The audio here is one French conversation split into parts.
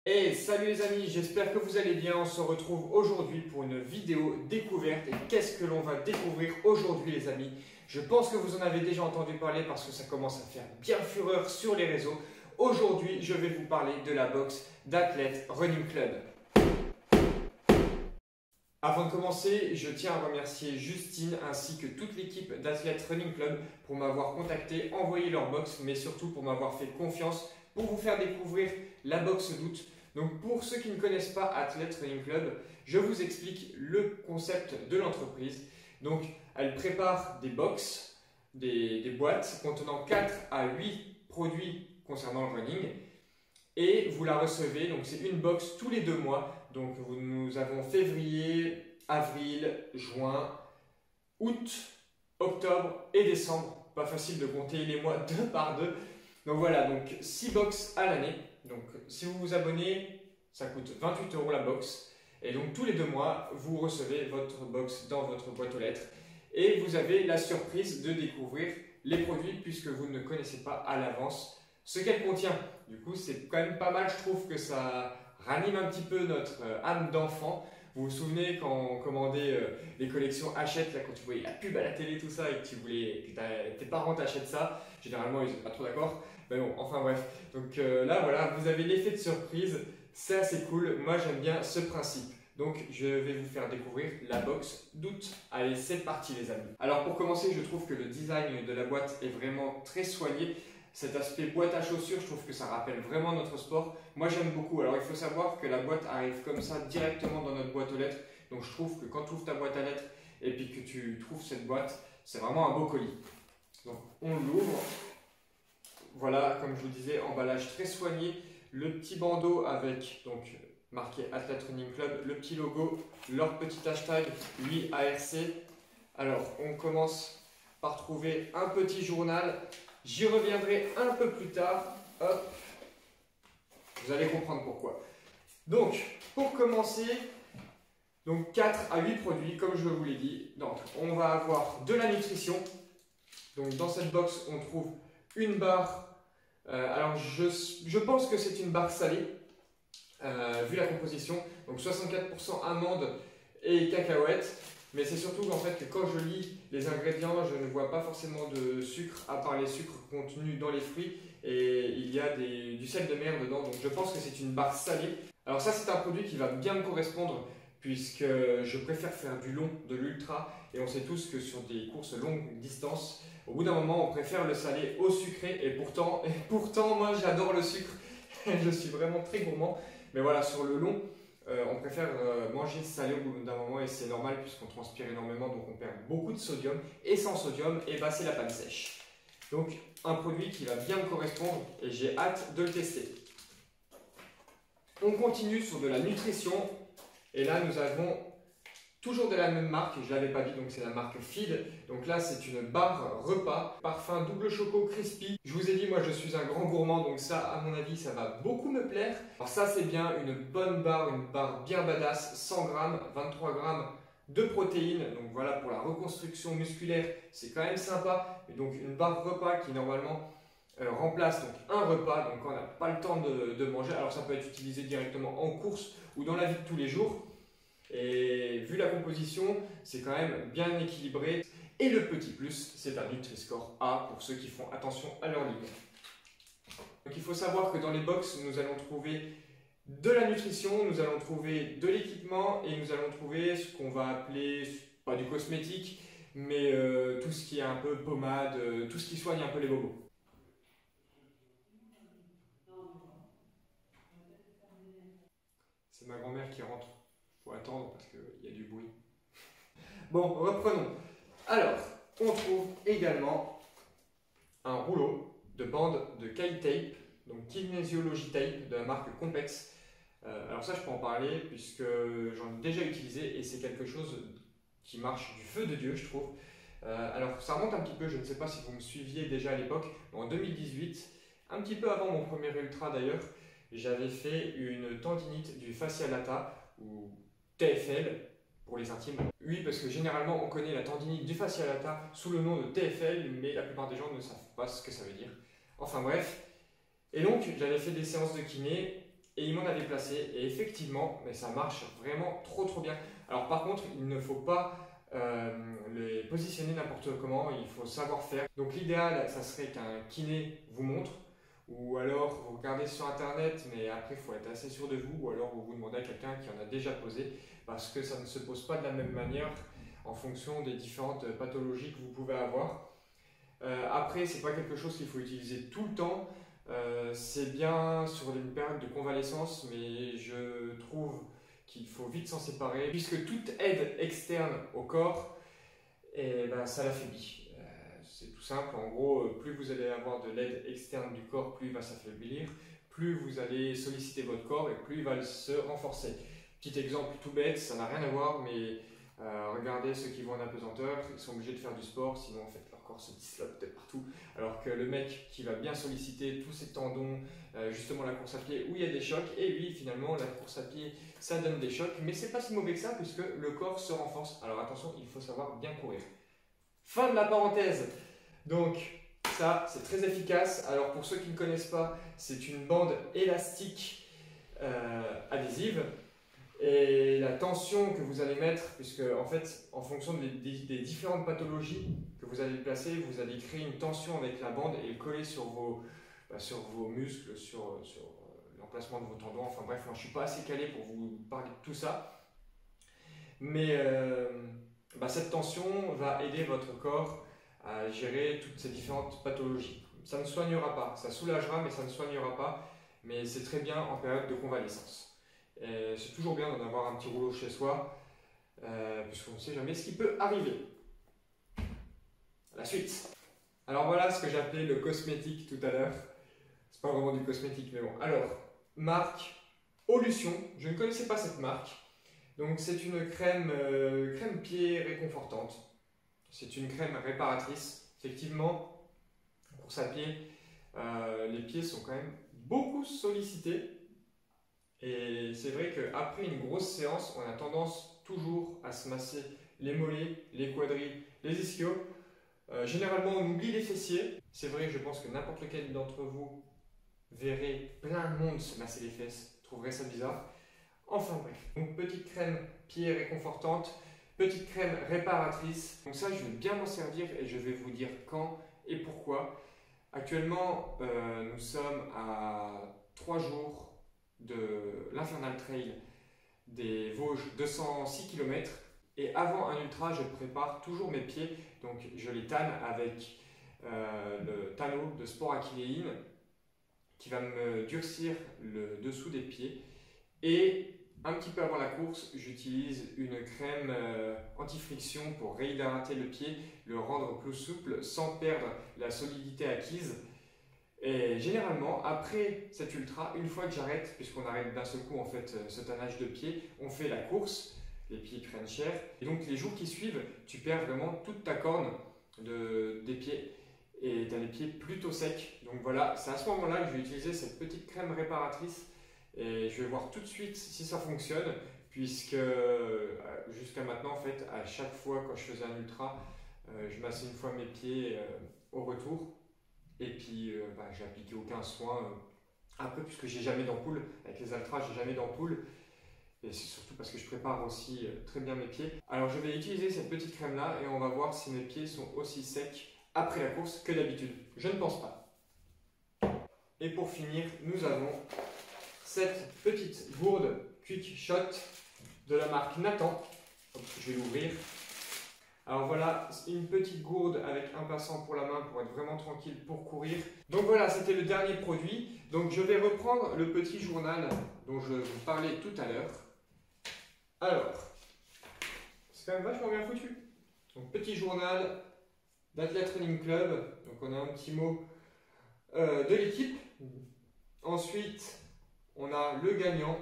Hey, salut les amis, j'espère que vous allez bien. On se retrouve aujourd'hui pour une vidéo découverte. Et qu'est-ce que l'on va découvrir aujourd'hui les amis? Je pense que vous en avez déjà entendu parler parce que ça commence à faire bien fureur sur les réseaux. Aujourd'hui, je vais vous parler de la boxe d'Athlète Running Club. Avant de commencer, je tiens à remercier Justine ainsi que toute l'équipe d'Athlète Running Club pour m'avoir contacté, envoyé leur box, mais surtout pour m'avoir fait confiance pour vous faire découvrir la boxe d'août. Donc pour ceux qui ne connaissent pas Athlète Running Club, je vous explique le concept de l'entreprise. Donc elle prépare des box, des boîtes contenant 4 à 8 produits concernant le running et vous la recevez. Donc c'est une box tous les 2 mois. Donc nous avons février, avril, juin, août, octobre et décembre. Pas facile de compter les mois 2 par 2. Donc voilà, donc 6 box à l'année. Donc si vous vous abonnez, ça coûte 28 € la box. Et donc tous les 2 mois, vous recevez votre box dans votre boîte aux lettres. Et vous avez la surprise de découvrir les produits puisque vous ne connaissez pas à l'avance ce qu'elle contient. Du coup, c'est quand même pas mal, je trouve que ça ranime un petit peu notre âme d'enfant. Vous vous souvenez quand on commandait les collections Hachette, là, quand tu voyais la pub à la télé, tout ça, et que tes parents t'achètent ça, généralement ils n'étaient pas trop d'accord. Mais bon, enfin bref. Donc là, voilà, vous avez l'effet de surprise, c'est assez cool. Moi, j'aime bien ce principe. Donc, je vais vous faire découvrir la box d'août. Allez, c'est parti les amis. Alors pour commencer, je trouve que le design de la boîte est vraiment très soigné. Cet aspect boîte à chaussures, je trouve que ça rappelle vraiment notre sport. Moi, j'aime beaucoup. Alors, il faut savoir que la boîte arrive comme ça directement dans notre boîte aux lettres. Donc, je trouve que quand tu ouvres ta boîte à lettres et puis que tu trouves cette boîte, c'est vraiment un beau colis. Donc, on l'ouvre. Voilà, comme je vous disais, emballage très soigné. Le petit bandeau avec donc marqué Athlète Running Club, le petit logo, leur petit hashtag, lui ARC. Alors, on commence par trouver un petit journal. J'y reviendrai un peu plus tard. Hop. Vous allez comprendre pourquoi. Donc, pour commencer, donc 4 à 8 produits, comme je vous l'ai dit. Donc, on va avoir de la nutrition. Donc, dans cette box, on trouve une barre. Alors, je pense que c'est une barre salée, vu la composition. Donc, 64% amandes et cacahuètes. Mais c'est surtout qu'en fait, que quand je lis les ingrédients, je ne vois pas forcément de sucre, à part les sucres contenus dans les fruits. Et il y a du sel de mer dedans, donc je pense que c'est une barre salée. Alors ça, c'est un produit qui va bien me correspondre, puisque je préfère faire du long, de l'ultra. Et on sait tous que sur des courses longue distance, au bout d'un moment, on préfère le salé au sucré. Et pourtant moi, j'adore le sucre. Je suis vraiment très gourmand. Mais voilà, sur le long, on préfère manger salé au bout d'un moment et c'est normal puisqu'on transpire énormément, donc on perd beaucoup de sodium. Et sans sodium, et bah, c'est la panne sèche. Donc un produit qui va bien me correspondre et j'ai hâte de le tester. On continue sur de la nutrition et là nous avons toujours de la même marque, je ne l'avais pas dit, donc c'est la marque Feed. Donc là c'est une barre repas, parfum double choco crispy. Je vous ai dit, moi je suis un grand gourmand, donc ça à mon avis ça va beaucoup me plaire. Alors ça c'est bien une bonne barre, une barre bien badass, 100 grammes, 23 grammes de protéines. Donc voilà, pour la reconstruction musculaire c'est quand même sympa. Et donc une barre repas qui normalement remplace donc un repas, donc quand on n'a pas le temps de manger. Alors ça peut être utilisé directement en course ou dans la vie de tous les jours. Et vu la composition, c'est quand même bien équilibré. Et le petit plus, c'est un Nutri-Score A pour ceux qui font attention à leur ligne. Donc il faut savoir que dans les box, nous allons trouver de la nutrition, nous allons trouver de l'équipement et nous allons trouver ce qu'on va appeler, pas du cosmétique, mais tout ce qui est un peu pommade, tout ce qui soigne un peu les bobos. C'est ma grand-mère qui rentre. Faut attendre parce qu'il y a du bruit. Bon, reprenons. Alors, on trouve également un rouleau de bande de K-Tape, donc Kinésiologie Tape de la marque Compex. Alors ça, je peux en parler puisque j'en ai déjà utilisé et c'est quelque chose qui marche du feu de Dieu, je trouve. Alors, ça remonte un petit peu, je ne sais pas si vous me suiviez déjà à l'époque, en 2018, un petit peu avant mon premier ultra d'ailleurs, j'avais fait une tendinite du fascia lata ou TFL pour les intimes. Oui, parce que généralement on connaît la tendinite du fascia lata sous le nom de TFL, mais la plupart des gens ne savent pas ce que ça veut dire. Enfin bref. Et donc j'avais fait des séances de kiné et il m'en avait placé et effectivement mais ça marche vraiment trop bien. Alors par contre il ne faut pas les positionner n'importe comment, il faut savoir faire. Donc l'idéal ça serait qu'un kiné vous montre, ou alors vous regardez sur internet mais après il faut être assez sûr de vous, ou alors vous demandez à quelqu'un qui en a déjà posé, parce que ça ne se pose pas de la même manière en fonction des différentes pathologies que vous pouvez avoir. Après c'est pas quelque chose qu'il faut utiliser tout le temps. C'est bien sur une période de convalescence, mais je trouve qu'il faut vite s'en séparer, puisque toute aide externe au corps, ça l'affaiblit. C'est tout simple, en gros, plus vous allez avoir de l'aide externe du corps, plus il va s'affaiblir, plus vous allez solliciter votre corps et plus il va se renforcer. Petit exemple tout bête, ça n'a rien à voir, mais regardez ceux qui vont en apesanteur, ils sont obligés de faire du sport, sinon en fait leur corps se disloque de partout. Alors que le mec qui va bien solliciter tous ses tendons, justement la course à pied où il y a des chocs, et lui finalement la course à pied ça donne des chocs, mais c'est pas si mauvais que ça puisque le corps se renforce. Alors attention, il faut savoir bien courir. Fin de la parenthèse. Donc ça c'est très efficace. Alors pour ceux qui ne connaissent pas, c'est une bande élastique adhésive. Et la tension que vous allez mettre, puisque en fait, en fonction des différentes pathologies que vous allez placer, vous allez créer une tension avec la bande et le coller sur vos muscles, sur l'emplacement de vos tendons. Enfin bref, moi je ne suis pas assez calé pour vous parler de tout ça. Mais cette tension va aider votre corps à gérer toutes ces différentes pathologies. Ça ne soignera pas, ça soulagera, mais ça ne soignera pas. Mais c'est très bien en période de convalescence. C'est toujours bien d'en avoir un petit rouleau chez soi, puisqu'on ne sait jamais ce qui peut arriver. La suite. Alors voilà ce que j'appelais le cosmétique tout à l'heure. C'est pas vraiment du cosmétique, mais bon. Alors, marque Olution. Je ne connaissais pas cette marque. Donc c'est une crème pied réconfortante. C'est une crème réparatrice. Effectivement, course à pied, les pieds sont quand même beaucoup sollicités. Et c'est vrai qu'après une grosse séance, on a tendance toujours à se masser les mollets, les quadris, les ischios. Généralement, on oublie les fessiers. C'est vrai que je pense que n'importe lequel d'entre vous verrait plein de monde se masser les fesses, trouverait ça bizarre. Enfin bref, donc petite crème pied réconfortante, petite crème réparatrice. Donc ça, je vais bien m'en servir et je vais vous dire quand et pourquoi. Actuellement, nous sommes à 3 jours de l'Infernal Trail des Vosges, 206 km, et avant un ultra je prépare toujours mes pieds, donc je les tanne avec le tanneau de sport achyléine qui va me durcir le dessous des pieds, et un petit peu avant la course j'utilise une crème anti-friction pour réhydrater le pied, le rendre plus souple sans perdre la solidité acquise. Et généralement, après cet ultra, une fois que j'arrête, puisqu'on arrête d'un seul coup en fait ce tannage de pied, on fait la course, les pieds prennent cher, et donc les jours qui suivent, tu perds vraiment toute ta corne des pieds, et tu as les pieds plutôt secs. Donc voilà, c'est à ce moment-là que je vais utiliser cette petite crème réparatrice, et je vais voir tout de suite si ça fonctionne, puisque jusqu'à maintenant, en fait, à chaque fois quand je faisais un ultra, je massais une fois mes pieds au retour. Et puis, j'ai appliqué aucun soin. Après, puisque j'ai jamais d'ampoule, avec les ultras, j'ai jamais d'ampoule. Et c'est surtout parce que je prépare aussi très bien mes pieds. Alors, je vais utiliser cette petite crème-là et on va voir si mes pieds sont aussi secs après la course que d'habitude. Je ne pense pas. Et pour finir, nous avons cette petite gourde Quick Shot de la marque Nathan. Donc, je vais l'ouvrir. Alors voilà, une petite gourde avec un passant pour la main pour être vraiment tranquille pour courir. Donc voilà, c'était le dernier produit. Donc je vais reprendre le petit journal dont je vous parlais tout à l'heure. Alors, c'est quand même vachement bien foutu. Donc petit journal d'Athlète Running Club. Donc on a un petit mot de l'équipe. Ensuite, on a le gagnant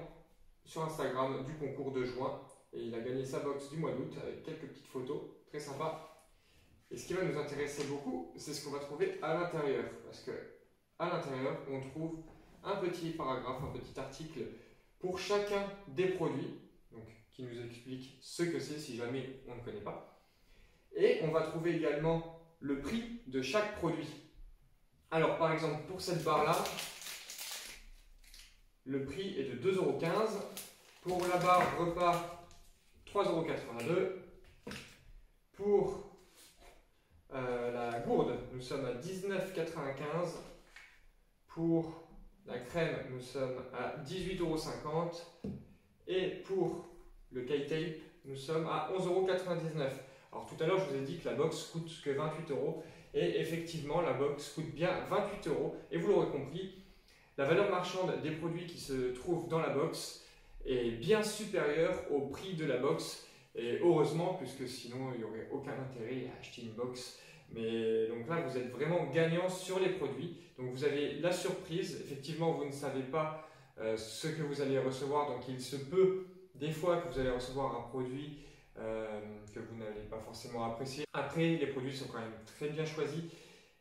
sur Instagram du concours de juin. Et il a gagné sa box du mois d'août avec quelques petites photos. Très sympa. Et ce qui va nous intéresser beaucoup, c'est ce qu'on va trouver à l'intérieur. Parce que à l'intérieur, on trouve un petit paragraphe, un petit article pour chacun des produits, donc, qui nous explique ce que c'est si jamais on ne connaît pas. Et on va trouver également le prix de chaque produit. Alors par exemple, pour cette barre-là, le prix est de 2,15 €. Pour la barre repas, 3,82 €. Pour la gourde, nous sommes à 19,95 €. Pour la crème, nous sommes à 18,50 €. Et pour le K-Tape, nous sommes à 11,99 €. Alors tout à l'heure, je vous ai dit que la box coûte que 28 €. Et effectivement, la box coûte bien 28 €. Et vous l'aurez compris, la valeur marchande des produits qui se trouvent dans la box est bien supérieure au prix de la box. Et heureusement, puisque sinon, il n'y aurait aucun intérêt à acheter une box. Mais donc là, vous êtes vraiment gagnant sur les produits. Donc vous avez la surprise. Effectivement, vous ne savez pas ce que vous allez recevoir. Donc il se peut des fois que vous allez recevoir un produit que vous n'allez pas forcément apprécier. Après, les produits sont quand même très bien choisis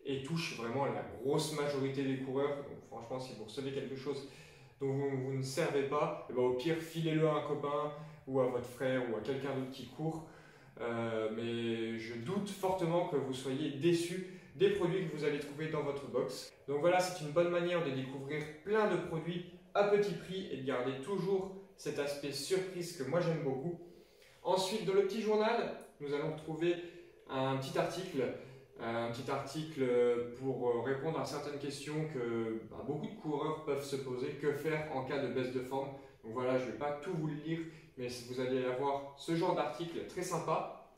et touchent vraiment la grosse majorité des coureurs. Donc franchement, si vous recevez quelque chose dont vous ne servez pas, au pire, filez-le à un copain ou à votre frère ou à quelqu'un d'autre qui court. Mais je doute fortement que vous soyez déçus des produits que vous allez trouver dans votre box. Donc voilà, c'est une bonne manière de découvrir plein de produits à petit prix et de garder toujours cet aspect surprise que moi j'aime beaucoup. Ensuite, dans le petit journal, nous allons trouver un petit article pour répondre à certaines questions que beaucoup de coureurs peuvent se poser. Que faire en cas de baisse de forme? Donc voilà, je ne vais pas tout vous le lire, mais vous allez avoir ce genre d'article très sympa.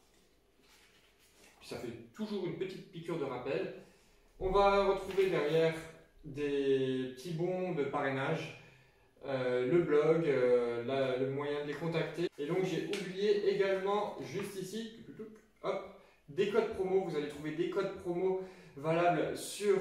Puis ça fait toujours une petite piqûre de rappel. On va retrouver derrière des petits bons de parrainage, le blog, le moyen de les contacter. Et donc j'ai oublié également juste ici, hop, des codes promo. Vous allez trouver des codes promo valables sur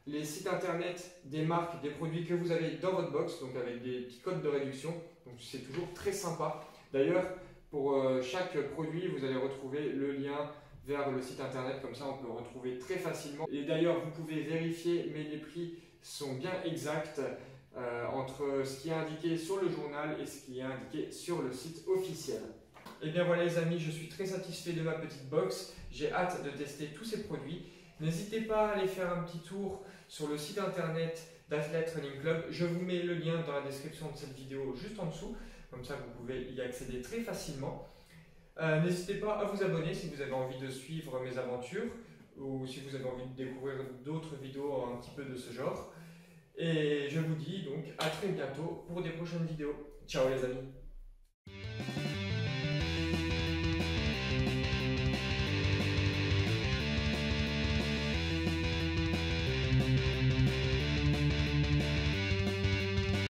les sites internet des marques, des produits que vous avez dans votre box, donc avec des petits codes de réduction. Donc c'est toujours très sympa. D'ailleurs, pour chaque produit, vous allez retrouver le lien vers le site internet, comme ça on peut le retrouver très facilement. Et d'ailleurs, vous pouvez vérifier, mais les prix sont bien exacts entre ce qui est indiqué sur le journal et ce qui est indiqué sur le site officiel. Et bien voilà les amis, je suis très satisfait de ma petite box. J'ai hâte de tester tous ces produits. N'hésitez pas à aller faire un petit tour sur le site internet d'Athlète Running Club. Je vous mets le lien dans la description de cette vidéo juste en dessous. Comme ça, vous pouvez y accéder très facilement. N'hésitez pas à vous abonner si vous avez envie de suivre mes aventures ou si vous avez envie de découvrir d'autres vidéos un petit peu de ce genre. Et je vous dis donc à très bientôt pour des prochaines vidéos. Ciao les amis!